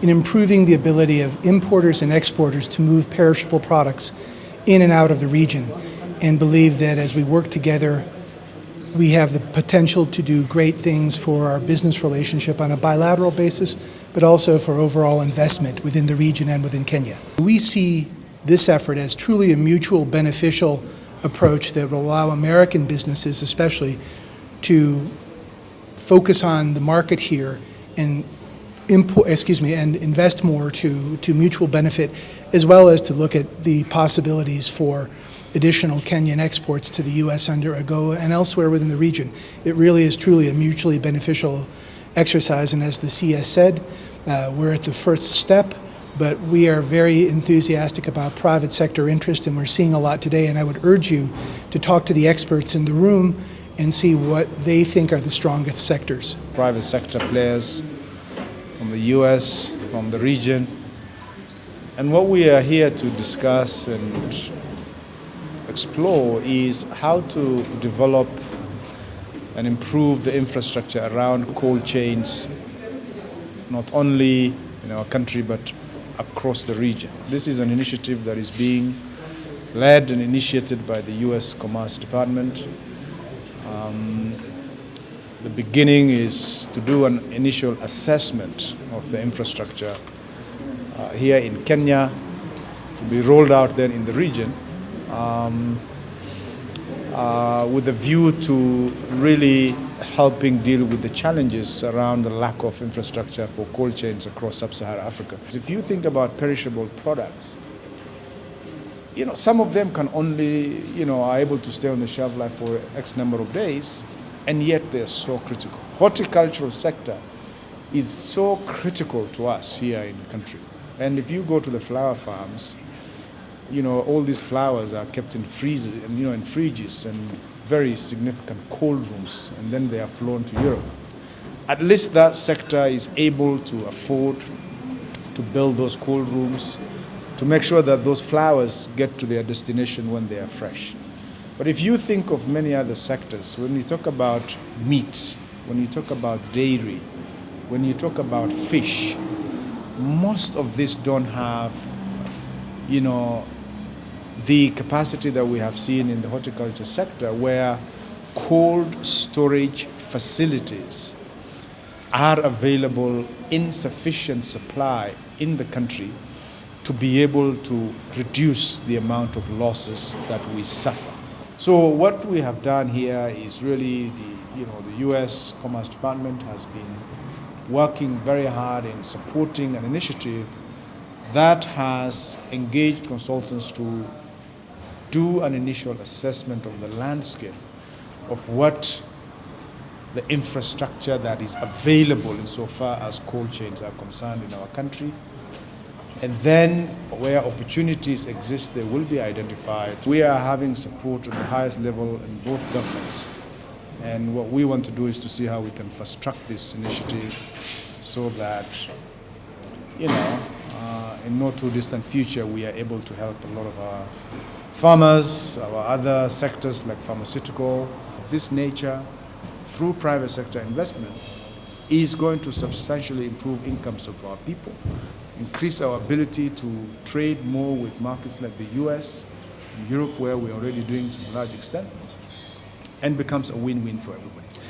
in improving the ability of importers and exporters to move perishable products in and out of the region, and believe that as we work together, we have the potential to do great things for our business relationship on a bilateral basis, but also for overall investment within the region and within Kenya. We see this effort as truly a mutual beneficial approach that will allow American businesses especially to focus on the market here and invest more to mutual benefit, as well as to look at the possibilities for additional Kenyan exports to the U.S. under AGOA and elsewhere within the region. It really is truly a mutually beneficial exercise, and as the CS said, we're at the first step, but we are very enthusiastic about private sector interest, and we're seeing a lot today, and I would urge you to talk to the experts in the room and see what they think are the strongest sectors. Private sector players from the U.S., from the region, and what we are here to discuss and explore is how to develop and improve the infrastructure around cold chains, not only in our country but across the region. This is an initiative that is being led and initiated by the U.S. Commerce Department. The beginning is to do an initial assessment of the infrastructure here in Kenya, to be rolled out then in the region, with a view to really helping deal with the challenges around the lack of infrastructure for cold chains across sub-Saharan Africa. If you think about perishable products, some of them can only, are able to stay on the shelf life for X number of days, and yet they're so critical. Horticultural sector is so critical to us here in the country. And if you go to the flower farms, all these flowers are kept in freezers, and in fridges and very significant cold rooms, and then they are flown to Europe. At least that sector is able to afford to build those cold rooms, to make sure that those flowers get to their destination when they are fresh. But if you think of many other sectors, when you talk about meat, when you talk about dairy, when you talk about fish, most of these don't have, the capacity that we have seen in the horticulture sector, where cold storage facilities are available in sufficient supply in the country to be able to reduce the amount of losses that we suffer. So what we have done here is really the U.S. Commerce Department has been working very hard in supporting an initiative that has engaged consultants to do an initial assessment of the landscape of what the infrastructure that is available insofar as cold chains are concerned in our country. And then where opportunities exist, they will be identified. We are having support at the highest level in both governments. And what we want to do is to see how we can fast track this initiative so that, in no too distant future, we are able to help a lot of our farmers, our other sectors like pharmaceutical. Of this nature, through private sector investment, is going to substantially improve incomes of our people, increase our ability to trade more with markets like the US and Europe, where we're already doing to a large extent, and becomes a win-win for everybody.